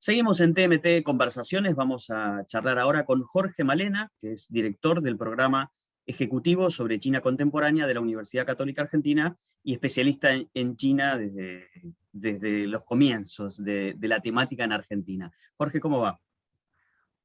Seguimos en TMT Conversaciones, vamos a charlar ahora con Jorge Malena, que es director del programa ejecutivo sobre China contemporánea de la Universidad Católica Argentina y especialista en China desde los comienzos de la temática en Argentina. Jorge, ¿cómo va?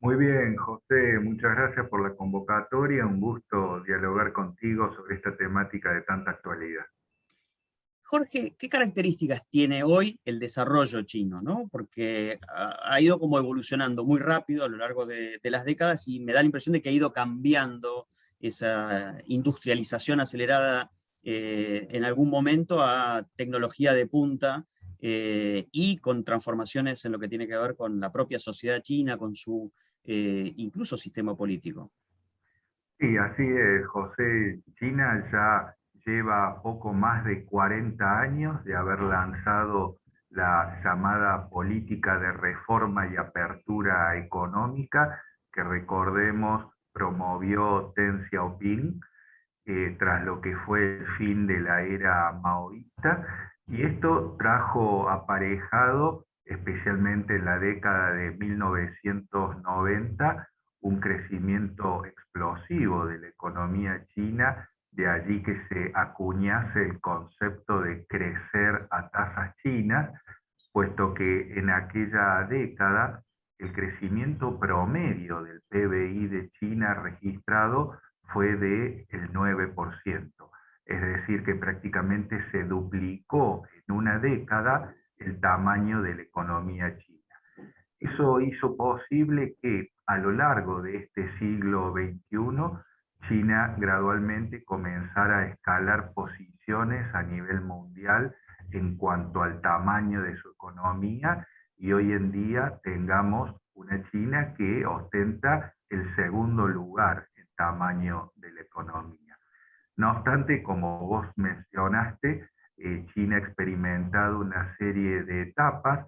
Muy bien, José, muchas gracias por la convocatoria. Un gusto dialogar contigo sobre esta temática de tanta actualidad. Jorge, ¿qué características tiene hoy el desarrollo chino, ¿no? Porque ha ido como evolucionando muy rápido a lo largo de las décadas y me da la impresión de que ha ido cambiando esa industrialización acelerada en algún momento a tecnología de punta y con transformaciones en lo que tiene que ver con la propia sociedad china, con su incluso sistema político. Sí, así es, José. China ya lleva poco más de 40 años de haber lanzado la llamada política de reforma y apertura económica, que recordemos promovió Deng Xiaoping tras lo que fue el fin de la era maoísta, y esto trajo aparejado, especialmente en la década de 1990, un crecimiento explosivo de la economía china, de allí que se acuñase el concepto de crecer a tasas chinas, puesto que en aquella década el crecimiento promedio del PBI de China registrado fue del 9%. Es decir, que prácticamente se duplicó en una década el tamaño de la economía china. Eso hizo posible que a lo largo de este siglo XXI, China gradualmente comenzara a escalar posiciones a nivel mundial en cuanto al tamaño de su economía, y hoy en día tengamos una China que ostenta el segundo lugar en tamaño de la economía. No obstante, como vos mencionaste, China ha experimentado una serie de etapas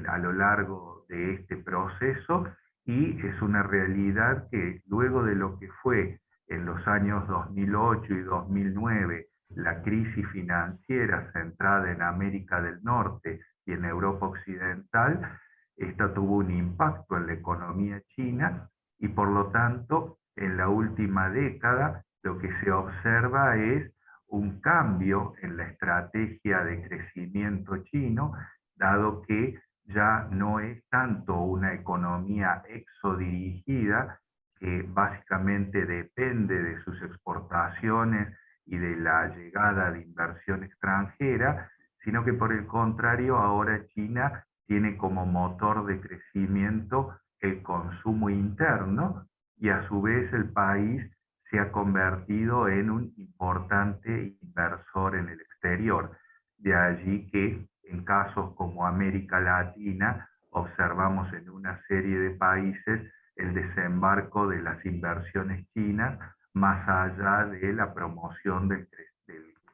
a lo largo de este proceso, y es una realidad que luego de lo que fue en los años 2008 y 2009 la crisis financiera centrada en América del Norte y en Europa Occidental, esta tuvo un impacto en la economía china, y por lo tanto en la última década lo que se observa es un cambio en la estrategia de crecimiento chino, dado que ya no es tanto una economía exodirigida, que básicamente depende de sus exportaciones y de la llegada de inversión extranjera, sino que por el contrario ahora China tiene como motor de crecimiento el consumo interno, y a su vez el país se ha convertido en un importante inversor en el exterior. De allí que en casos como América Latina observamos en una serie de países el desembarco de las inversiones chinas, más allá de la promoción del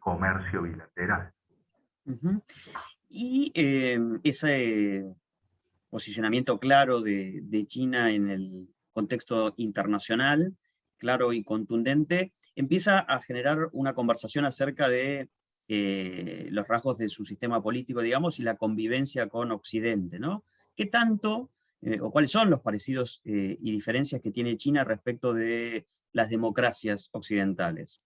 comercio bilateral. Uh-huh. Y ese posicionamiento claro de China en el contexto internacional, claro y contundente, empieza a generar una conversación acerca de los rasgos de su sistema político, digamos, y la convivencia con Occidente, ¿no? ¿Qué tanto o cuáles son los parecidos y diferencias que tiene China respecto de las democracias occidentales?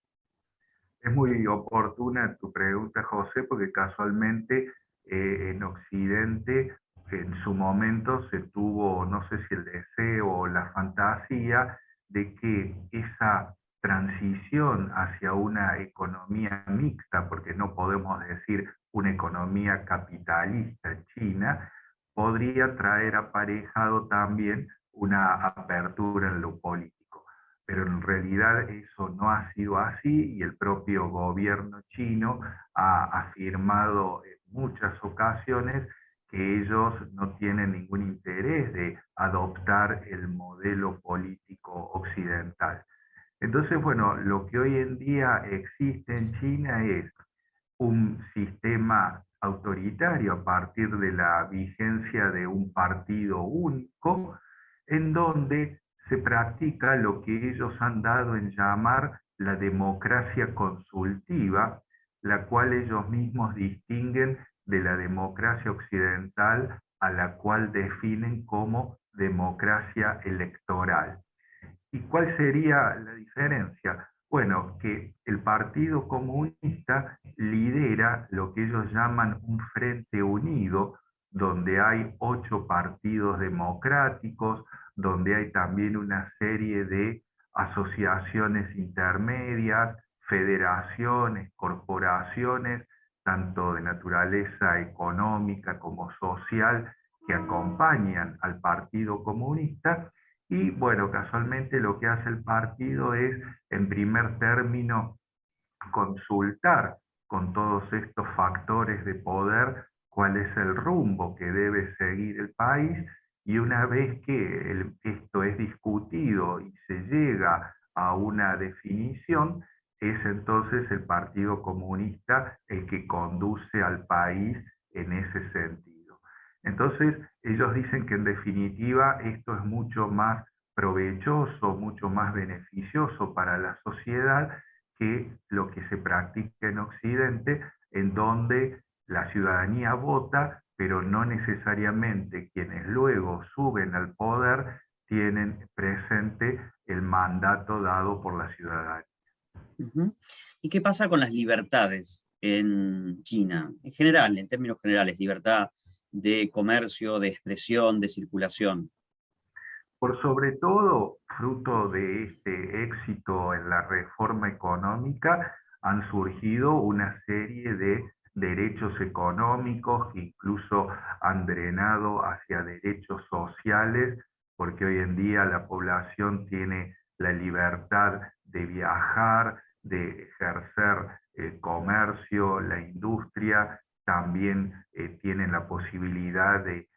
Es muy oportuna tu pregunta, José, porque casualmente en Occidente en su momento se tuvo, no sé si el deseo o la fantasía, de que esa transición hacia una economía mixta, porque no podemos decir una economía capitalista china, podría traer aparejado también una apertura en lo político. Pero en realidad eso no ha sido así, y el propio gobierno chino ha afirmado en muchas ocasiones que ellos no tienen ningún interés de adoptar el modelo político occidental. Entonces, bueno, lo que hoy en día existe en China es un sistema autoritario a partir de la vigencia de un partido único, en donde se practica lo que ellos han dado en llamar la democracia consultiva, la cual ellos mismos distinguen de la democracia occidental a la cual definen como democracia electoral. ¿Y cuál sería la diferencia? Bueno, que el Partido Comunista lidera lo que ellos llaman un frente unido, donde hay 8 partidos democráticos, donde hay también una serie de asociaciones intermedias, federaciones, corporaciones, tanto de naturaleza económica como social, que acompañan al Partido Comunista. Y bueno, casualmente lo que hace el partido es, en primer término, consultar con todos estos factores de poder cuál es el rumbo que debe seguir el país, y una vez que esto es discutido y se llega a una definición, es entonces el Partido Comunista el que conduce al país en ese sentido. Entonces, ellos dicen que en definitiva esto es mucho más provechoso, mucho más beneficioso para la sociedad que lo que se practica en Occidente, en donde la ciudadanía vota, pero no necesariamente quienes luego suben al poder tienen presente el mandato dado por la ciudadanía. Ujú. ¿Y qué pasa con las libertades en China? En general, en términos generales, libertad de comercio, de expresión, de circulación. Por sobre todo, fruto de este éxito en la reforma económica, han surgido una serie de derechos económicos que incluso han drenado hacia derechos sociales, porque hoy en día la población tiene la libertad de viajar, de ejercer el comercio, la industria, también tienen la posibilidad de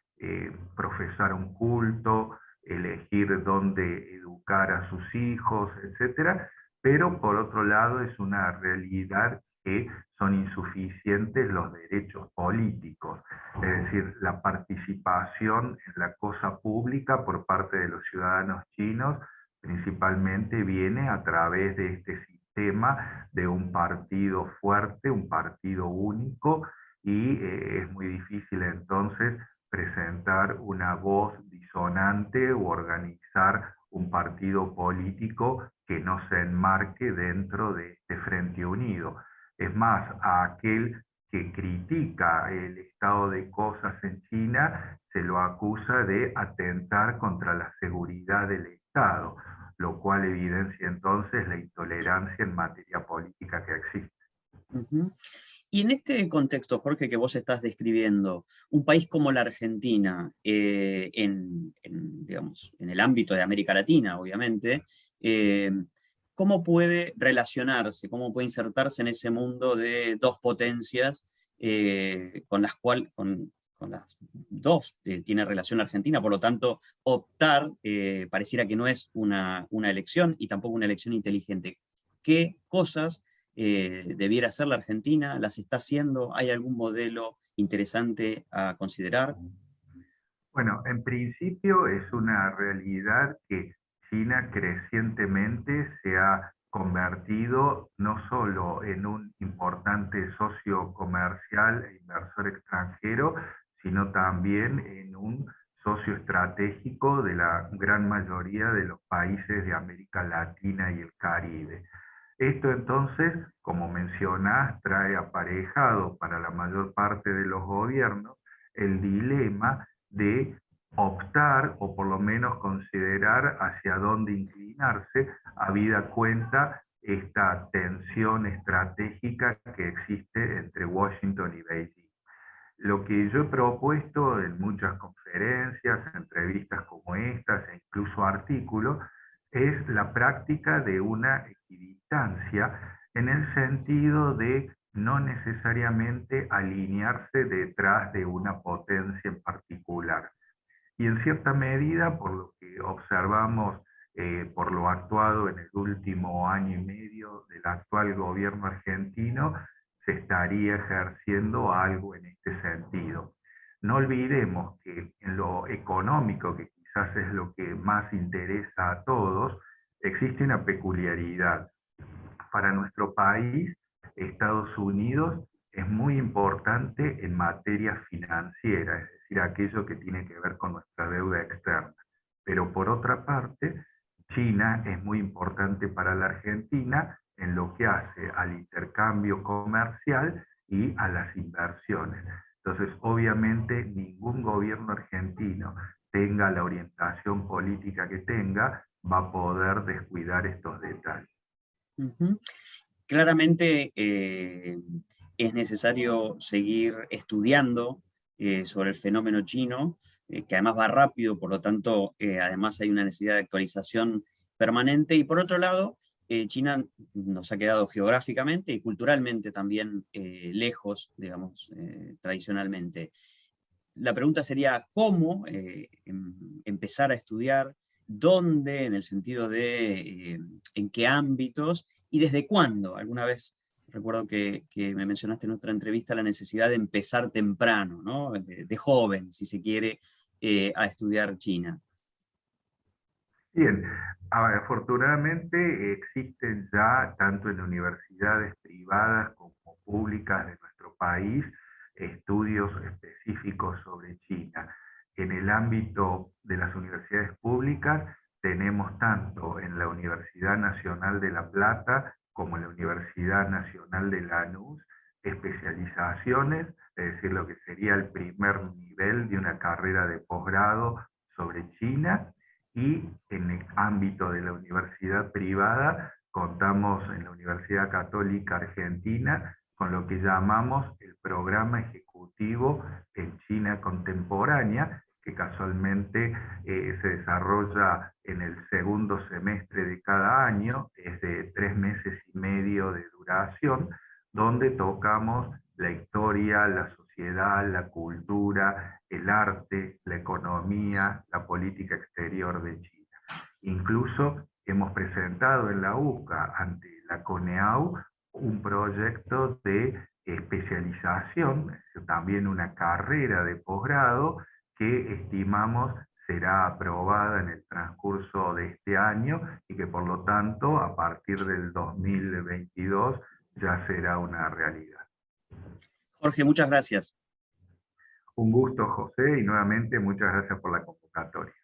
profesar un culto, elegir dónde educar a sus hijos, etcétera, pero por otro lado es una realidad que son insuficientes los derechos políticos, es decir, la participación en la cosa pública por parte de los ciudadanos chinos principalmente viene a través de este sistema de un partido fuerte, un partido único, y es muy difícil entonces presentar una voz disonante o organizar un partido político que no se enmarque dentro de este Frente Unido. Es más, a aquel que critica el estado de cosas en China se lo acusa de atentar contra la seguridad del Estado, lo cual evidencia entonces la intolerancia en materia política que existe. Ujú. Y en este contexto, Jorge, que vos estás describiendo, un país como la Argentina, digamos, en el ámbito de América Latina, obviamente, eh, ¿cómo puede relacionarse, cómo puede insertarse en ese mundo de dos potencias con las dos tiene relación Argentina? Por lo tanto, optar pareciera que no es una elección y tampoco una elección inteligente. ¿Qué cosas debiera hacer la Argentina? ¿Las está haciendo? ¿Hay algún modelo interesante a considerar? Bueno, en principio es una realidad que China crecientemente se ha convertido no solo en un importante socio comercial e inversor extranjero, sino también en un socio estratégico de la gran mayoría de los países de América Latina y el Caribe. Esto entonces, como mencionás, trae aparejado para la mayor parte de los gobiernos el dilema de optar o por lo menos considerar hacia dónde inclinarse, habida cuenta esta tensión estratégica que existe entre Washington y Beijing. Lo que yo he propuesto en muchas conferencias, entrevistas como estas e incluso artículos, es la práctica de una equidistancia en el sentido de no necesariamente alinearse detrás de una potencia en particular. Y en cierta medida, por lo que observamos, por lo actuado en el último año y medio del actual gobierno argentino, se estaría ejerciendo algo en este sentido. No olvidemos que en lo económico, que quizás es lo que más interesa a todos, existe una peculiaridad. Para nuestro país, Estados Unidos es muy importante en materia financiera, es decir, aquello que tiene que ver con nuestra deuda externa. Pero por otra parte, China es muy importante para la Argentina en lo que hace al intercambio comercial y a las inversiones. Entonces, obviamente, ningún gobierno argentino, tenga la orientación política que tenga, va a poder descuidar estos detalles. Ujú. Claramente es necesario seguir estudiando sobre el fenómeno chino, que además va rápido, por lo tanto, además hay una necesidad de actualización permanente. Y por otro lado, China nos ha quedado geográficamente y culturalmente también lejos, digamos, tradicionalmente. La pregunta sería, ¿cómo empezar a estudiar? ¿Dónde? En el sentido de en qué ámbitos y desde cuándo. Alguna vez recuerdo que me mencionaste en otra entrevista la necesidad de empezar temprano, ¿no? De joven, si se quiere, a estudiar China. Bien, afortunadamente existen ya, tanto en universidades privadas como públicas de nuestro país, estudios específicos sobre China. En el ámbito de las universidades públicas tenemos tanto en la Universidad Nacional de La Plata como en la Universidad Nacional de Lanús especializaciones, es decir, lo que sería el primer nivel de una carrera de posgrado sobre China. Y en el ámbito de la universidad privada, contamos en la Universidad Católica Argentina con lo que llamamos el Programa Ejecutivo en China Contemporánea, que casualmente se desarrolla en el segundo semestre de cada año, es de 3 meses y medio de duración, donde tocamos la historia, la sociedad, la cultura, el arte, la economía, la política exterior de China. Incluso hemos presentado en la UCA ante la CONEAU un proyecto de especialización, también una carrera de posgrado que estimamos será aprobada en el transcurso de este año y que por lo tanto a partir del 2022 ya será una realidad. Jorge, muchas gracias. Un gusto, José, y nuevamente muchas gracias por la convocatoria.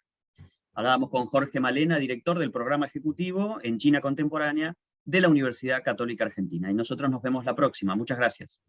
Hablábamos con Jorge Malena, director del programa ejecutivo en China Contemporánea de la Universidad Católica Argentina. Y nosotros nos vemos la próxima. Muchas gracias.